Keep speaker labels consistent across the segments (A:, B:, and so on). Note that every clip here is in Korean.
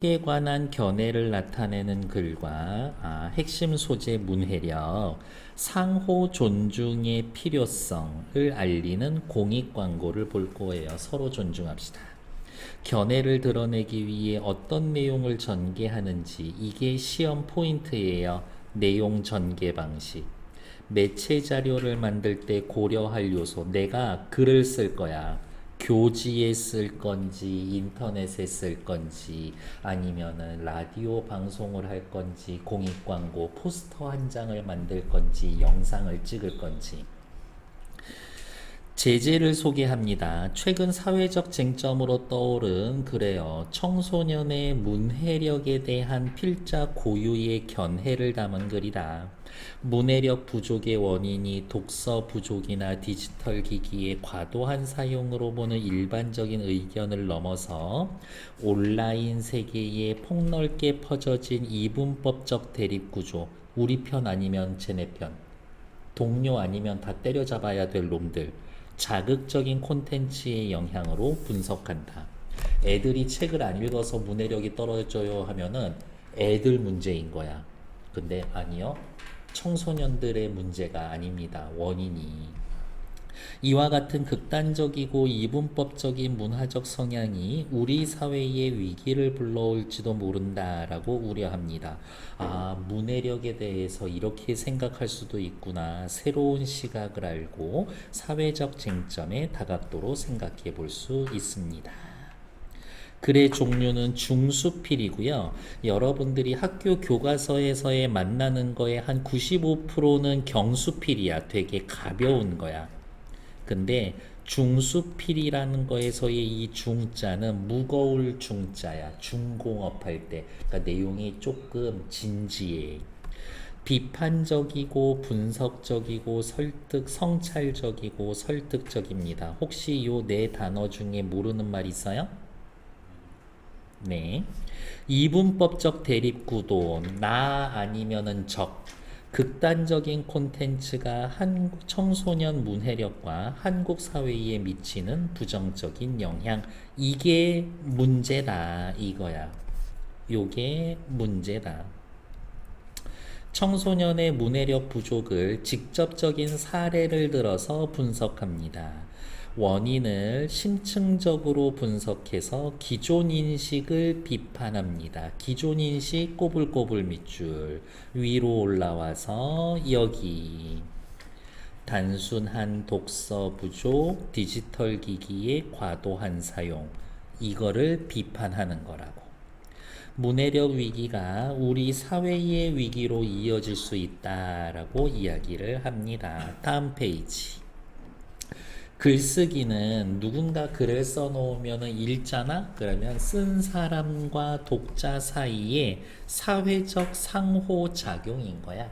A: 에 관한 견해를 나타내는 글과 핵심 소재 문해력, 상호 존중의 필요성을 알리는 공익 광고를 볼 거예요. 서로 존중합시다. 견해를 드러내기 위해 어떤 내용을 전개하는지 이게 시험 포인트예요. 내용 전개 방식. 매체 자료를 만들 때 고려할 요소. 내가 글을 쓸 거야. 교지에 쓸 건지 인터넷에 쓸 건지 아니면은 라디오 방송을 할 건지 공익 광고 포스터 한 장을 만들 건지 영상을 찍을 건지 제재를 소개합니다. 최근 사회적 쟁점으로 떠오른 그래요. 청소년의 문해력에 대한 필자 고유의 견해를 담은 글이다. 문해력 부족의 원인이 독서 부족이나 디지털 기기의 과도한 사용으로 보는 일반적인 의견을 넘어서 온라인 세계에 폭넓게 퍼져진 이분법적 대립구조, 우리 편 아니면 쟤네 편, 동료 아니면 다 때려잡아야 될 놈들, 자극적인 콘텐츠의 영향으로 분석한다. 애들이 책을 안 읽어서 문해력이 떨어져요 하면은 애들 문제인 거야. 근데 아니요. 청소년들의 문제가 아닙니다. 원인이. 이와 같은 극단적이고 이분법적인 문화적 성향이 우리 사회에 위기를 불러올지도 모른다라고 우려합니다. 문해력에 대해서 이렇게 생각할 수도 있구나. 새로운 시각을 알고 사회적 쟁점의 다각도로 생각해 볼 수 있습니다. 글의 종류는 중수필이고요. 여러분들이 학교 교과서에서의 만나는 거의 한 95%는 경수필이야. 되게 가벼운 거야. 근데 중수필이라는 거에서의 이 중자는 무거울 중자야. 중공업할 때. 그러니까 내용이 조금 진지해. 비판적이고 분석적이고 성찰적이고 설득적입니다. 혹시 요 네 단어 중에 모르는 말 있어요? 네. 이분법적 대립구도, 나 아니면은 적. 극단적인 콘텐츠가 한국 청소년 문해력과 한국 사회에 미치는 부정적인 영향. 이게 문제다, 이거야. 요게 문제다. 청소년의 문해력 부족을 직접적인 사례를 들어서 분석합니다. 원인을 심층적으로 분석해서 기존 인식을 비판합니다. 기존 인식 꼬불꼬불 밑줄 위로 올라와서 여기 단순한 독서 부족, 디지털 기기의 과도한 사용 이거를 비판하는 거라고. 문해력 위기가 우리 사회의 위기로 이어질 수 있다라고 이야기를 합니다. 다음 페이지. 글쓰기는 누군가 글을 써놓으면 읽잖아? 그러면 쓴 사람과 독자 사이에 사회적 상호작용인 거야.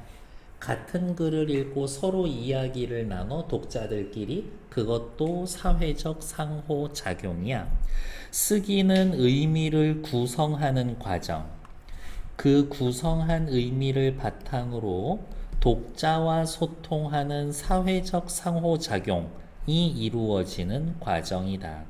A: 같은 글을 읽고 서로 이야기를 나눠 독자들끼리 그것도 사회적 상호작용이야. 쓰기는 의미를 구성하는 과정. 그 구성한 의미를 바탕으로 독자와 소통하는 사회적 상호작용 이루어지는 과정이다.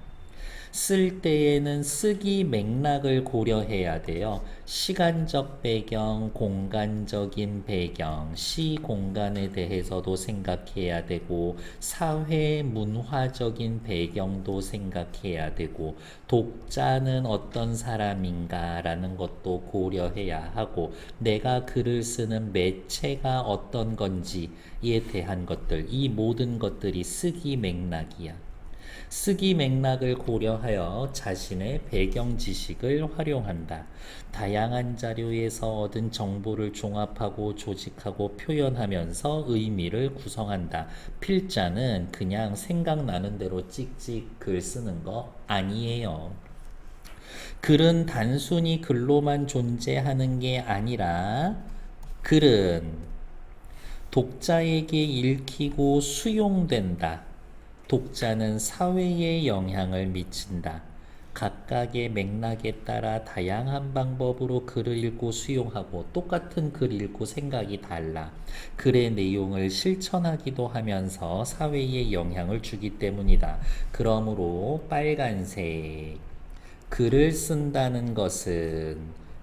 A: 쓸 때에는 쓰기 맥락을 고려해야 돼요. 시간적 배경, 공간적인 배경, 시 공간에 대해서도 생각해야 되고 사회 문화적인 배경도 생각해야 되고 독자는 어떤 사람인가라는 것도 고려해야 하고 내가 글을 쓰는 매체가 어떤 건지에 대한 것들 이 모든 것들이 쓰기 맥락이야. 쓰기 맥락을 고려하여 자신의 배경 지식을 활용한다. 다양한 자료에서 얻은 정보를 종합하고 조직하고 표현하면서 의미를 구성한다. 필자는 그냥 생각나는 대로 찍찍 글 쓰는 거 아니에요. 글은 단순히 글로만 존재하는 게 아니라 글은 독자에게 읽히고 수용된다. 독자는 사회에 영향을 미친다. 각각의 맥락에 따라 다양한 방법으로 글을 읽고 수용하고 똑같은 글 읽고 생각이 달라. 글의 내용을 실천하기도 하면서 사회에 영향을 주기 때문이다. 그러므로 빨간색 글을 쓴다는 것은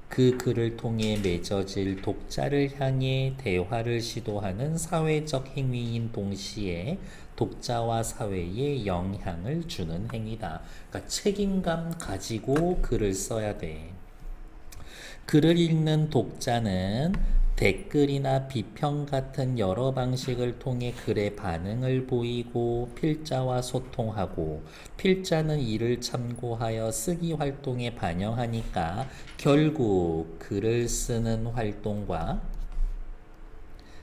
A: 그 글을 통해 맺어질 독자를 향해 대화를 시도하는 사회적 행위인 동시에 독자와 사회에 영향을 주는 행위다. 그러니까 책임감 가지고 글을 써야 돼. 글을 읽는 독자는 댓글이나 비평 같은 여러 방식을 통해 글의 반응을 보이고 필자와 소통하고 필자는 이를 참고하여 쓰기 활동에 반영하니까 결국 글을 쓰는 활동과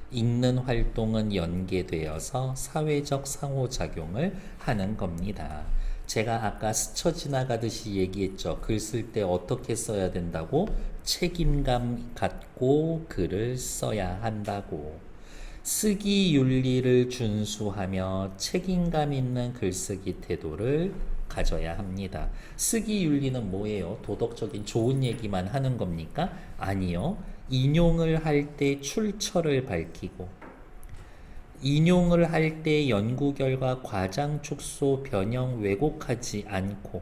A: 읽는 활동은 연계되어서 사회적 상호작용을 하는 겁니다. 제가 아까 스쳐 지나가듯이 얘기했죠. 글 쓸 때 어떻게 써야 된다고? 책임감 갖고 글을 써야 한다고. 쓰기 윤리를 준수하며 책임감 있는 글쓰기 태도를 가져야 합니다. 쓰기 윤리는 뭐예요? 도덕적인 좋은 얘기만 하는 겁니까? 아니요. 인용을 할 때 출처를 밝히고 인용을 할 때 연구 결과 과장, 축소, 변형, 왜곡하지 않고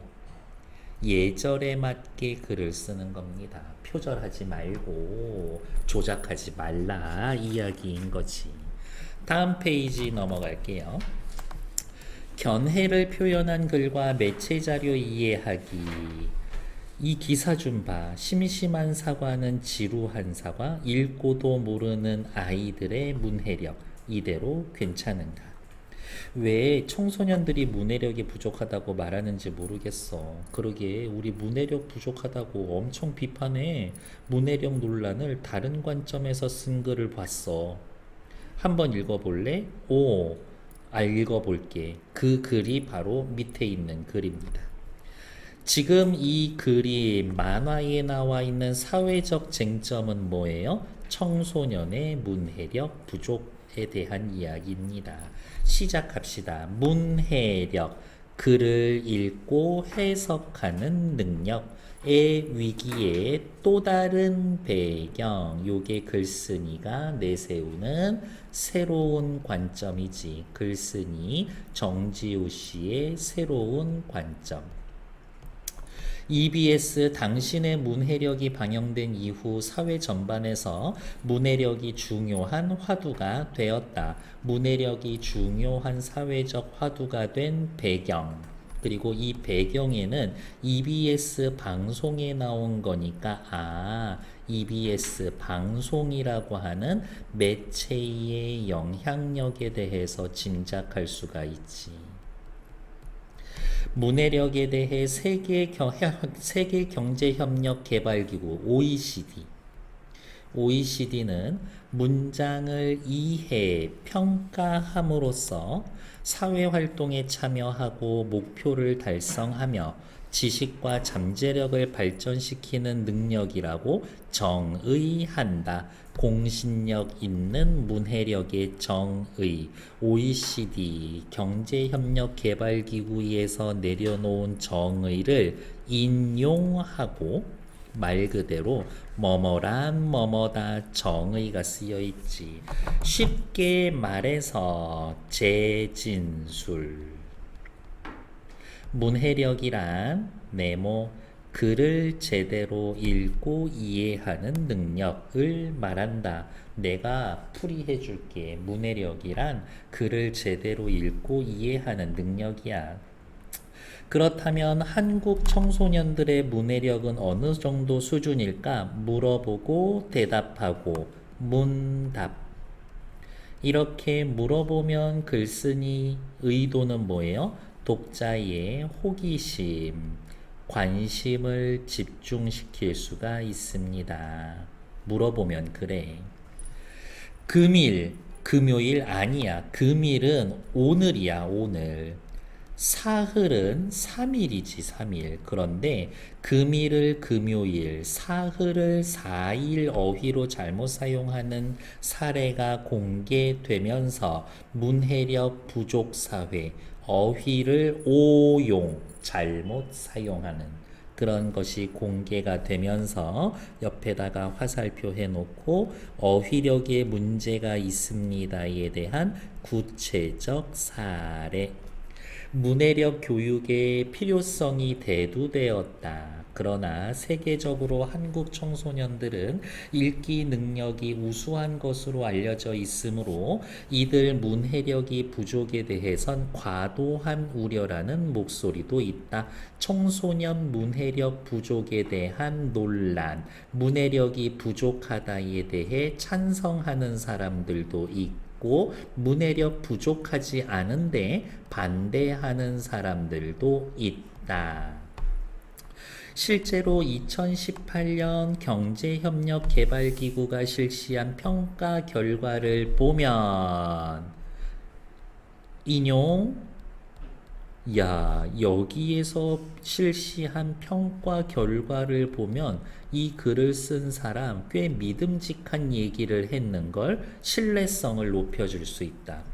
A: 예절에 맞게 글을 쓰는 겁니다. 표절하지 말고 조작하지 말라 이야기인 거지. 다음 페이지 넘어갈게요. 견해를 표현한 글과 매체 자료 이해하기. 이 기사 좀 봐. 심심한 사과는 지루한 사과, 읽고도 모르는 아이들의 문해력. 이대로 괜찮은가? 왜 청소년들이 문해력이 부족하다고 말하는지 모르겠어. 그러게 우리 문해력 부족하다고 엄청 비판해. 문해력 논란을 다른 관점에서 쓴 글을 봤어. 한번 읽어볼래? 읽어볼게. 그 글이 바로 밑에 있는 글입니다. 지금 이 글이 만화에 나와 있는 사회적 쟁점은 뭐예요? 청소년의 문해력 부족에 대한 이야기입니다. 시작합시다. 문해력, 글을 읽고 해석하는 능력의 위기에 또 다른 배경, 요게 글쓴이가 내세우는 새로운 관점이지. 글쓴이 정지우 씨의 새로운 관점. EBS 당신의 문해력이 방영된 이후 사회 전반에서 문해력이 중요한 화두가 되었다. 문해력이 중요한 사회적 화두가 된 배경. 그리고 이 배경에는 EBS 방송에 나온 거니까 EBS 방송이라고 하는 매체의 영향력에 대해서 짐작할 수가 있지. 문해력에 대해 세계경제협력개발기구 OECD는 문장을 이해, 평가함으로써 사회활동에 참여하고 목표를 달성하며 지식과 잠재력을 발전시키는 능력이라고 정의한다. 공신력 있는 문해력의 정의. OECD 경제협력개발기구에서 내려놓은 정의를 인용하고 말 그대로 뭐뭐란 뭐뭐다 정의가 쓰여 있지. 쉽게 말해서 재진술. 문해력이란 네모 글을 제대로 읽고 이해하는 능력을 말한다. 내가 풀이해 줄게. 문해력이란 글을 제대로 읽고 이해하는 능력이야. 그렇다면 한국 청소년들의 문해력은 어느 정도 수준일까? 물어보고 대답하고 문답. 이렇게 물어보면 글쓴이 의도는 뭐예요? 독자의 호기심, 관심을 집중시킬 수가 있습니다. 물어보면 그래. 금요일 아니야. 금일은 오늘이야, 오늘. 사흘은 3일이지, 3일. 그런데 금일을 금요일, 사흘을 4일 어휘로 잘못 사용하는 사례가 공개되면서 문해력 부족 사회, 어휘를 오용, 잘못 사용하는 그런 것이 공개가 되면서 옆에다가 화살표 해놓고 어휘력에 문제가 있습니다에 대한 구체적 사례. 문해력 교육의 필요성이 대두되었다. 그러나 세계적으로 한국 청소년들은 읽기 능력이 우수한 것으로 알려져 있으므로 이들 문해력이 부족에 대해선 과도한 우려라는 목소리도 있다. 청소년 문해력 부족에 대한 논란, 문해력이 부족하다에 대해 찬성하는 사람들도 있고 문해력 부족하지 않은데 반대하는 사람들도 있다. 실제로 2018년 경제협력개발기구가 실시한 평가 결과를 보면 인용 여기에서 실시한 평가 결과를 보면 이 글을 쓴 사람 꽤 믿음직한 얘기를 했는 걸 신뢰성을 높여줄 수 있다.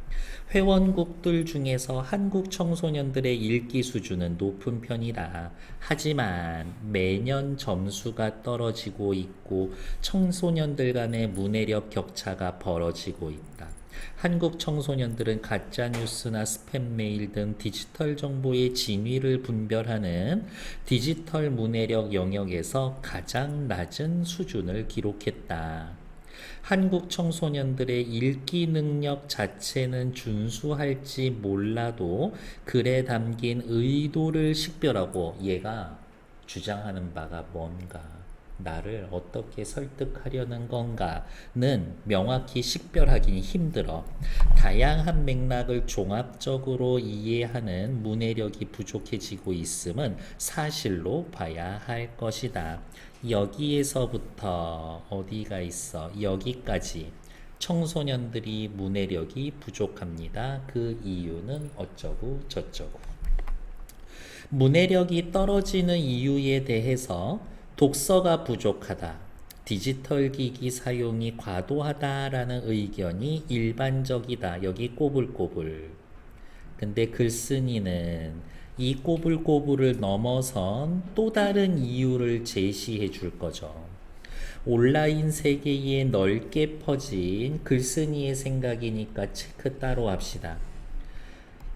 A: 회원국들 중에서 한국 청소년들의 읽기 수준은 높은 편이다. 하지만 매년 점수가 떨어지고 있고 청소년들 간의 문해력 격차가 벌어지고 있다. 한국 청소년들은 가짜뉴스나 스팸 메일 등 디지털 정보의 진위를 분별하는 디지털 문해력 영역에서 가장 낮은 수준을 기록했다. 한국 청소년들의 읽기 능력 자체는 준수할지 몰라도 글에 담긴 의도를 식별하고 얘가 주장하는 바가 뭔가, 나를 어떻게 설득하려는 건가는 명확히 식별하기는 힘들어. 다양한 맥락을 종합적으로 이해하는 문해력이 부족해지고 있음은 사실로 봐야 할 것이다. 여기에서부터 어디가 있어? 여기까지 청소년들이 문해력이 부족합니다. 그 이유는 어쩌고 저쩌고. 문해력이 떨어지는 이유에 대해서 독서가 부족하다, 디지털 기기 사용이 과도하다라는 의견이 일반적이다. 여기 꼬불꼬불. 근데 글쓴이는 이 꼬불꼬불을 넘어선 또 다른 이유를 제시해 줄 거죠. 온라인 세계에 넓게 퍼진 글쓴이의 생각이니까 체크 따로 합시다.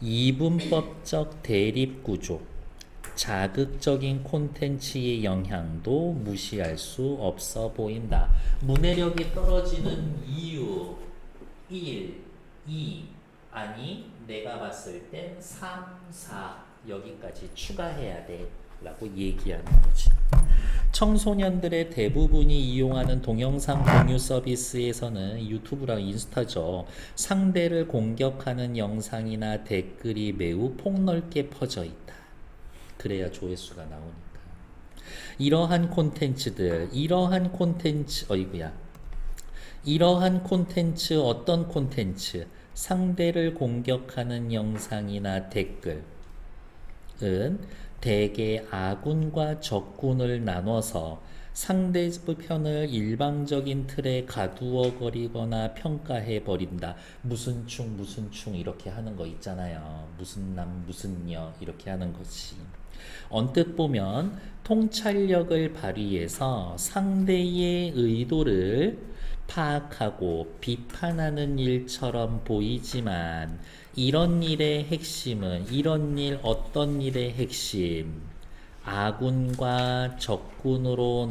A: 이분법적 대립구조, 자극적인 콘텐츠의 영향도 무시할 수 없어 보인다. 문해력이 떨어지는 이유 1, 2, 아니 내가 봤을 땐 3, 4 여기까지 추가해야 돼 라고 얘기하는 거지. 청소년들의 대부분이 이용하는 동영상 공유 서비스에서는 유튜브랑 인스타죠. 상대를 공격하는 영상이나 댓글이 매우 폭넓게 퍼져 있다. 그래야 조회수가 나오니까. 이러한 콘텐츠 어떤 콘텐츠? 상대를 공격하는 영상이나 댓글은 대개 아군과 적군을 나눠서 상대편을 일방적인 틀에 가두어버리거나 평가해버린다. 무슨 충 이렇게 하는 거 있잖아요. 무슨 남 무슨 여 이렇게 하는 것이. 언뜻 보면 통찰력을 발휘해서 상대의 의도를 파악하고 비판하는 일처럼 보이지만 이런 일의 핵심은 어떤 일의 핵심? 아군과 적군으로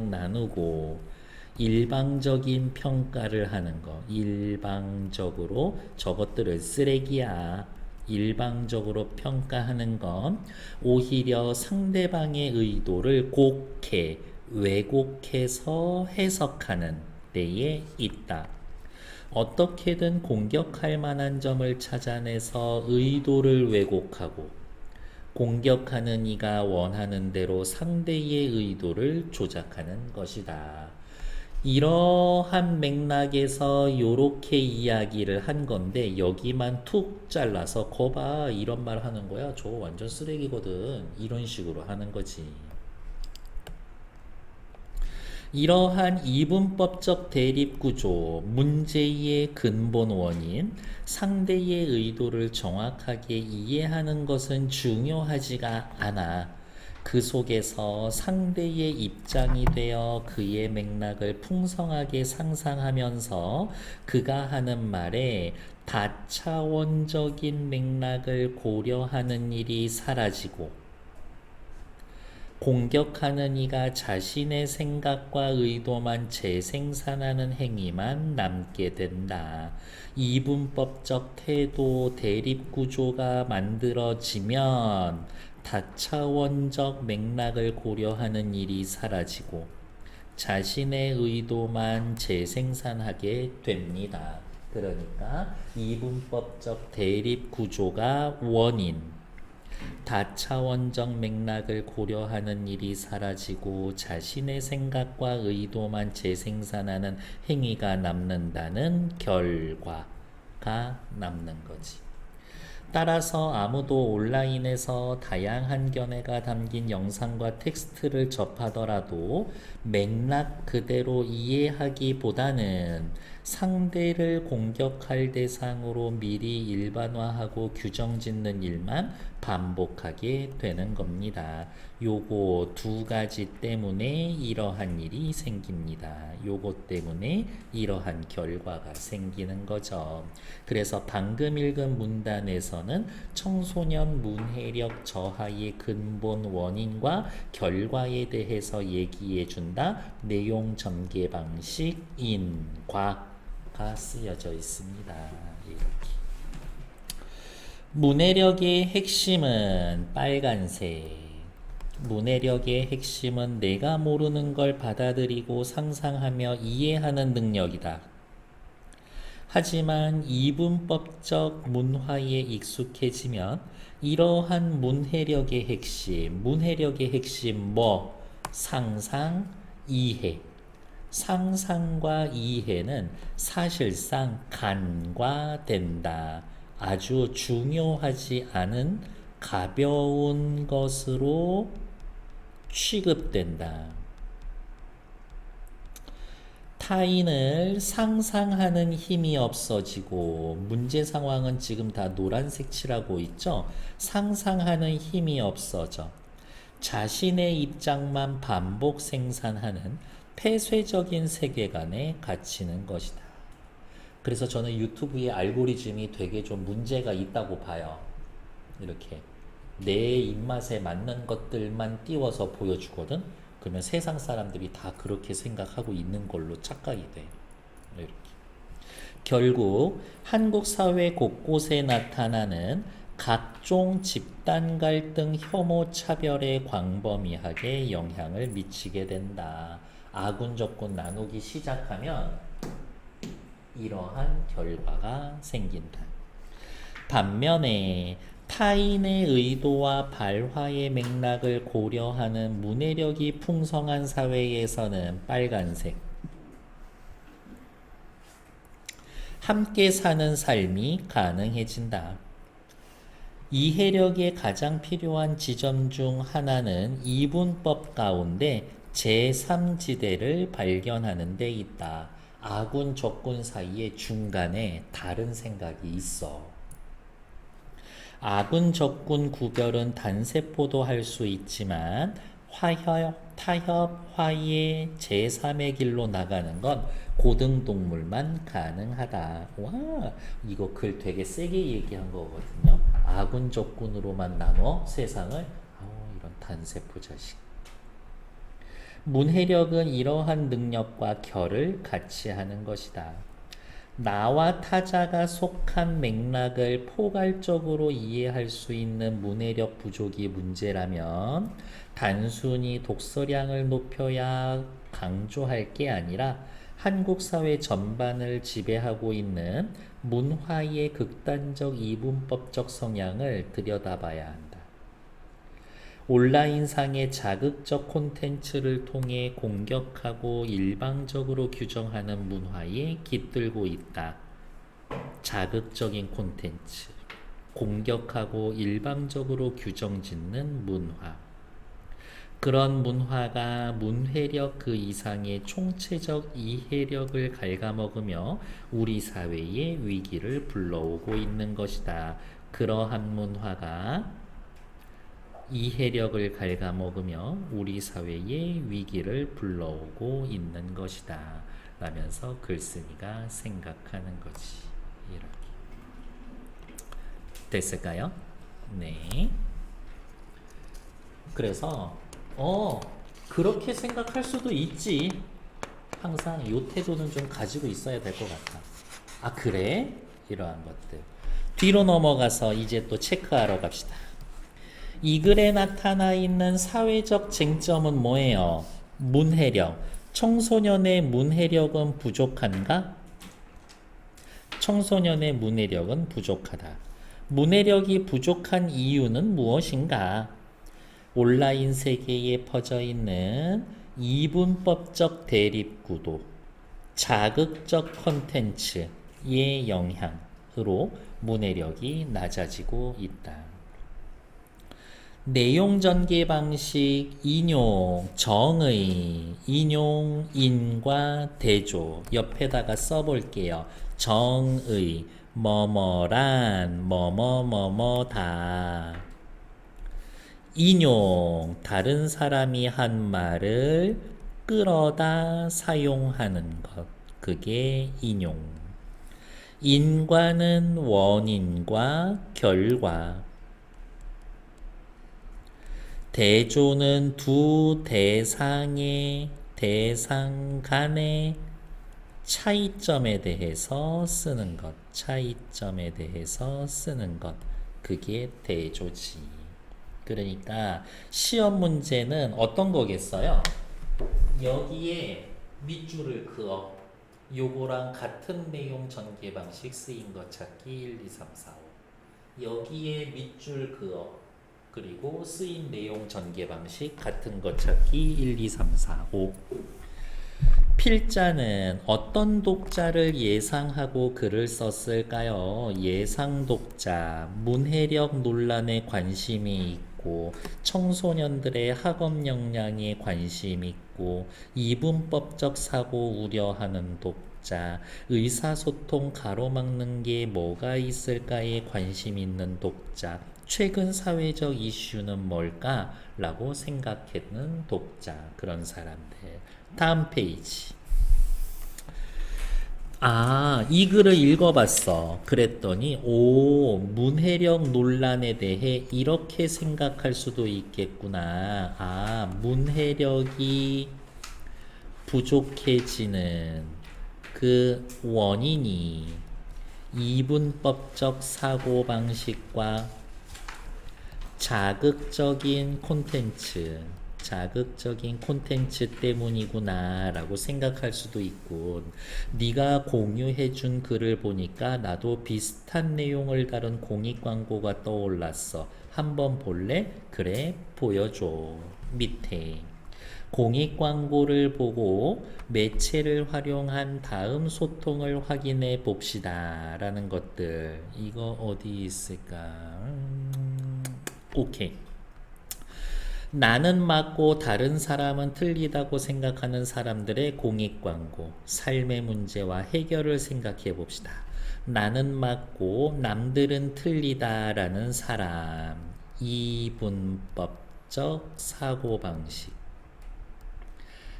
A: 나누고 일방적인 평가를 하는 거. 일방적으로 저것들을 쓰레기야. 일방적으로 평가하는 건 오히려 상대방의 의도를 왜곡해서 해석하는 데에 있다. 어떻게든 공격할 만한 점을 찾아내서 의도를 왜곡하고 공격하는 이가 원하는 대로 상대의 의도를 조작하는 것이다. 이러한 맥락에서 요렇게 이야기를 한 건데 여기만 툭 잘라서 거봐 이런 말 하는 거야. 저 완전 쓰레기거든. 이런 식으로 하는 거지. 이러한 이분법적 대립구조, 문제의 근본 원인, 상대의 의도를 정확하게 이해하는 것은 중요하지가 않아. 그 속에서 상대의 입장이 되어 그의 맥락을 풍성하게 상상하면서 그가 하는 말에 다차원적인 맥락을 고려하는 일이 사라지고 공격하는 이가 자신의 생각과 의도만 재생산하는 행위만 남게 된다. 이분법적 태도 대립 구조가 만들어지면 다차원적 맥락을 고려하는 일이 사라지고 자신의 의도만 재생산하게 됩니다. 그러니까 이분법적 대립 구조가 원인, 다차원적 맥락을 고려하는 일이 사라지고 자신의 생각과 의도만 재생산하는 행위가 남는다는 결과가 남는 거지. 따라서 아무도 온라인에서 다양한 견해가 담긴 영상과 텍스트를 접하더라도 맥락 그대로 이해하기보다는 상대를 공격할 대상으로 미리 일반화하고 규정 짓는 일만 반복하게 되는 겁니다. 요거 두 가지 때문에 이러한 일이 생깁니다. 요거 때문에 이러한 결과가 생기는 거죠. 그래서 방금 읽은 문단에서는 청소년 문해력 저하의 근본 원인과 결과에 대해서 얘기해 준다. 내용 전개 방식 인과가 쓰여져 있습니다. 이렇게. 문해력의 핵심은 빨간색. 문해력의 핵심은 내가 모르는 걸 받아들이고 상상하며 이해하는 능력이다. 하지만 이분법적 문화에 익숙해지면 이러한 문해력의 핵심 뭐? 상상, 이해. 상상과 이해는 사실상 간과된다. 아주 중요하지 않은 가벼운 것으로 취급된다. 타인을 상상하는 힘이 없어지고 문제 상황은 지금 다 노란색 칠하고 있죠. 상상하는 힘이 없어져 자신의 입장만 반복 생산하는 폐쇄적인 세계관에 갇히는 것이다. 그래서 저는 유튜브의 알고리즘이 되게 좀 문제가 있다고 봐요. 이렇게 내 입맛에 맞는 것들만 띄워서 보여주거든. 그러면 세상 사람들이 다 그렇게 생각하고 있는 걸로 착각이 돼. 이렇게. 결국 한국 사회 곳곳에 나타나는 각종 집단 갈등, 혐오, 차별에 광범위하게 영향을 미치게 된다. 아군 적군 나누기 시작하면 이러한 결과가 생긴다. 반면에 타인의 의도와 발화의 맥락을 고려하는 문해력이 풍성한 사회에서는 빨간색. 함께 사는 삶이 가능해진다. 이해력에 가장 필요한 지점 중 하나는 이분법 가운데 제3지대를 발견하는 데 있다. 아군 적군 사이에 중간에 다른 생각이 있어. 아군 적군 구별은 단세포도 할 수 있지만 타협, 화해, 제3의 길로 나가는 건 고등동물만 가능하다. 와, 이거 글 되게 세게 얘기한 거거든요. 아군 적군으로만 나눠 세상을. 이런 단세포 자식. 문해력은 이러한 능력과 결을 같이 하는 것이다. 나와 타자가 속한 맥락을 포괄적으로 이해할 수 있는 문해력 부족이 문제라면 단순히 독서량을 높여야 강조할 게 아니라 한국 사회 전반을 지배하고 있는 문화의 극단적 이분법적 성향을 들여다봐야 한다. 온라인상의 자극적 콘텐츠를 통해 공격하고 일방적으로 규정하는 문화에 깃들고 있다. 자극적인 콘텐츠, 공격하고 일방적으로 규정짓는 문화. 그런 문화가 문해력 그 이상의 총체적 이해력을 갉아먹으며 우리 사회의 위기를 불러오고 있는 것이다. 그러한 문화가 이해력을 갉아먹으며 우리 사회의 위기를 불러오고 있는 것이다 라면서 글쓴이가 생각하는 거지. 이렇게 됐을까요? 네. 그래서 그렇게 생각할 수도 있지. 항상 이 태도는 좀 가지고 있어야 될 것 같아. 아, 그래? 이러한 것들. 뒤로 넘어가서 이제 또 체크하러 갑시다. 이 글에 나타나 있는 사회적 쟁점은 뭐예요? 문해력. 청소년의 문해력은 부족한가? 청소년의 문해력은 부족하다. 문해력이 부족한 이유는 무엇인가? 온라인 세계에 퍼져 있는 이분법적 대립구도, 자극적 콘텐츠의 영향으로 문해력이 낮아지고 있다. 내용 전개 방식, 인용, 정의, 인용, 인과 대조 옆에다가 써볼게요. 정의, 뭐뭐란, 뭐뭐뭐뭐다. 인용, 다른 사람이 한 말을 끌어다 사용하는 것. 그게 인용. 인과는 원인과 결과. 대조는 두 대상 간의 차이점에 대해서 쓰는 것. 차이점에 대해서 쓰는 것. 그게 대조지. 그러니까 시험 문제는 어떤 거겠어요? 여기에 밑줄을 그어. 요거랑 같은 내용 전개 방식 쓰인 것 찾기 1, 2, 3, 4, 5. 여기에 밑줄 그어. 그리고 쓰인 내용 전개 방식 같은 것 찾기 1, 2, 3, 4, 5. 필자는 어떤 독자를 예상하고 글을 썼을까요? 예상 독자, 문해력 논란에 관심이 있고 청소년들의 학업 역량에 관심 있고 이분법적 사고 우려하는 독자, 의사소통 가로막는 게 뭐가 있을까에 관심 있는 독자, 최근 사회적 이슈는 뭘까? 라고 생각하는 독자, 그런 사람들. 다음 페이지. 이 글을 읽어봤어. 그랬더니, 문해력 논란에 대해 이렇게 생각할 수도 있겠구나. 문해력이 부족해지는 그 원인이 이분법적 사고방식과 자극적인 콘텐츠 때문이구나 라고 생각할 수도 있고, 네가 공유해준 글을 보니까 나도 비슷한 내용을 다룬 공익광고가 떠올랐어. 한번 볼래? 그래, 보여줘. 밑에 공익광고를 보고 매체를 활용한 다음 소통을 확인해 봅시다 라는 것들. 이거 어디 있을까? 오케이. 나는 맞고 다른 사람은 틀리다고 생각하는 사람들의 공익광고, 삶의 문제와 해결을 생각해 봅시다. 나는 맞고 남들은 틀리다라는 사람, 이분법적 사고방식.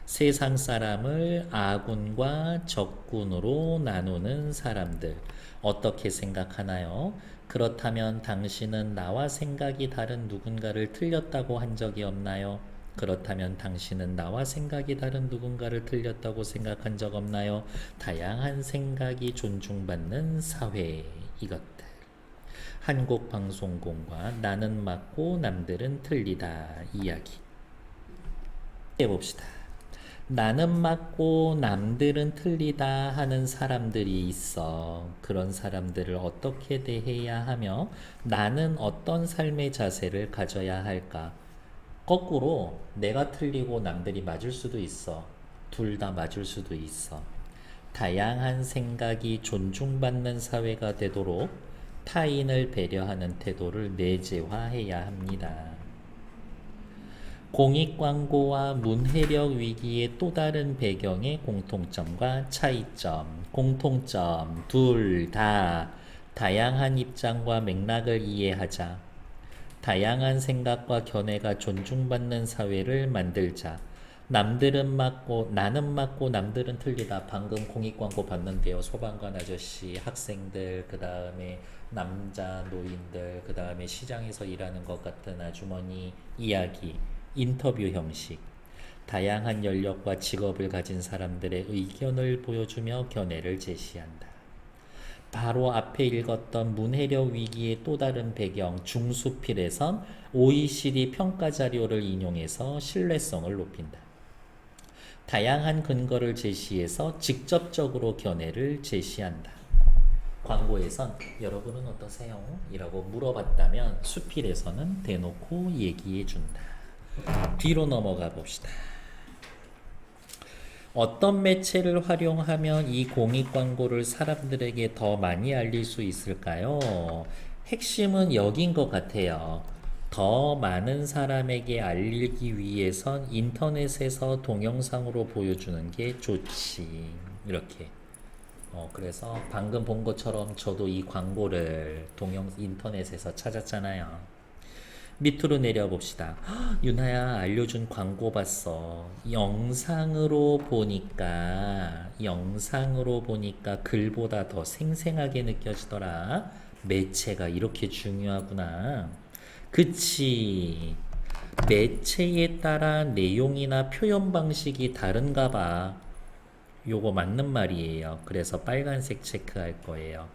A: 세상 사람을 아군과 적군으로 나누는 사람들, 어떻게 생각하나요? 그렇다면 당신은 나와 생각이 다른 누군가를 틀렸다고 한 적이 없나요? 그렇다면 당신은 나와 생각이 다른 누군가를 틀렸다고 생각한 적 없나요? 다양한 생각이 존중받는 사회, 이것들. 한국방송공과 나는 맞고 남들은 틀리다 이야기 해봅시다. 나는 맞고 남들은 틀리다 하는 사람들이 있어. 그런 사람들을 어떻게 대해야 하며 나는 어떤 삶의 자세를 가져야 할까? 거꾸로 내가 틀리고 남들이 맞을 수도 있어. 둘 다 맞을 수도 있어. 다양한 생각이 존중받는 사회가 되도록 타인을 배려하는 태도를 내재화해야 합니다. 공익광고와 문해력 위기의 또 다른 배경의 공통점과 차이점. 공통점, 둘 다 다양한 입장과 맥락을 이해하자. 다양한 생각과 견해가 존중받는 사회를 만들자. 남들은 맞고 나는 맞고 남들은 틀리다. 방금 공익광고 봤는데요. 소방관 아저씨, 학생들, 그 다음에 남자 노인들, 그 다음에 시장에서 일하는 것 같은 아주머니 이야기, 인터뷰 형식. 다양한 연령과 직업을 가진 사람들의 의견을 보여주며 견해를 제시한다. 바로 앞에 읽었던 문해력 위기의 또 다른 배경 중수필에선 OECD 평가 자료를 인용해서 신뢰성을 높인다. 다양한 근거를 제시해서 직접적으로 견해를 제시한다. 광고에선 여러분은 어떠세요? 이라고 물어봤다면 수필에서는 대놓고 얘기해 준다. 뒤로 넘어가 봅시다. 어떤 매체를 활용하면 이 공익 광고를 사람들에게 더 많이 알릴 수 있을까요? 핵심은 여긴 것 같아요. 더 많은 사람에게 알리기 위해선 인터넷에서 동영상으로 보여주는 게 좋지. 이렇게. 그래서 방금 본 것처럼 저도 이 광고를 인터넷에서 찾았잖아요. 밑으로 내려봅시다. 유나야, 알려준 광고 봤어. 영상으로 보니까 글보다 더 생생하게 느껴지더라. 매체가 이렇게 중요하구나. 그치. 매체에 따라 내용이나 표현 방식이 다른가 봐. 요거 맞는 말이에요. 그래서 빨간색 체크할 거예요.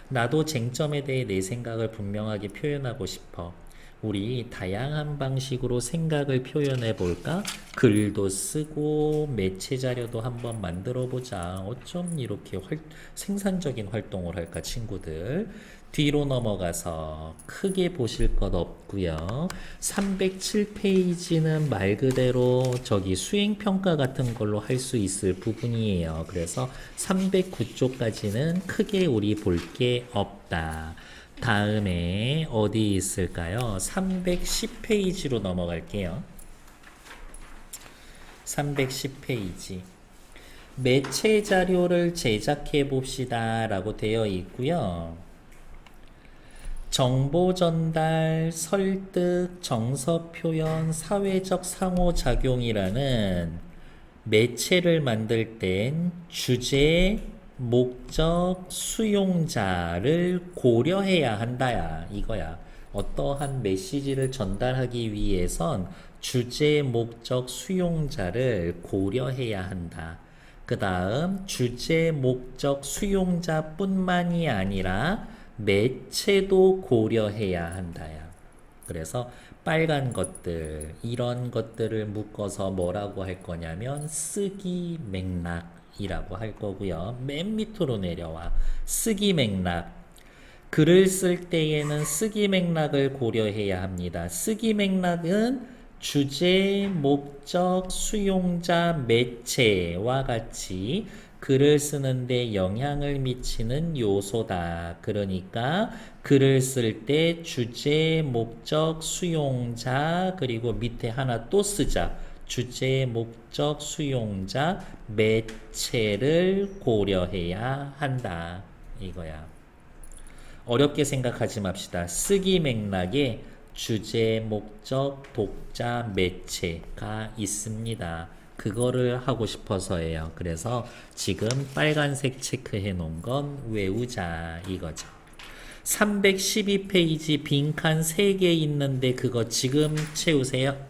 A: 나도 쟁점에 대해 내 생각을 분명하게 표현하고 싶어. 우리 다양한 방식으로 생각을 표현해 볼까? 글도 쓰고 매체 자료도 한번 만들어 보자. 어쩜 이렇게 생산적인 활동을 할까, 친구들? 뒤로 넘어가서 크게 보실 것 없고요. 307페이지는 말 그대로 저기 수행평가 같은 걸로 할 수 있을 부분이에요. 그래서 309쪽까지는 크게 우리 볼 게 없다. 다음에 어디 있을까요? 310페이지로 넘어갈게요. 310페이지. 매체 자료를 제작해 봅시다 라고 되어 있고요. 정보 전달, 설득, 정서 표현, 사회적 상호작용이라는 매체를 만들 땐 주제, 목적, 수용자를 고려해야 한다야. 이거야. 어떠한 메시지를 전달하기 위해선 주제, 목적, 수용자를 고려해야 한다. 그 다음 주제, 목적, 수용자뿐만이 아니라 매체도 고려해야 한다야. 그래서 빨간 것들, 이런 것들을 묶어서 뭐라고 할 거냐면 쓰기 맥락이라고 할 거고요. 맨 밑으로 내려와. 쓰기 맥락. 글을 쓸 때에는 쓰기 맥락을 고려해야 합니다. 쓰기 맥락은 주제, 목적, 수용자, 매체와 같이 글을 쓰는데 영향을 미치는 요소다. 그러니까 글을 쓸 때 주제, 목적, 수용자, 그리고 밑에 하나 또 쓰자. 주제, 목적, 수용자, 매체를 고려해야 한다. 이거야. 어렵게 생각하지 맙시다. 쓰기 맥락에 주제, 목적, 독자, 매체가 있습니다. 그거를 하고 싶어서예요. 그래서 지금 빨간색 체크해 놓은 건 외우자 이거죠. 312페이지 빈칸 3개 있는데 그거 지금 채우세요.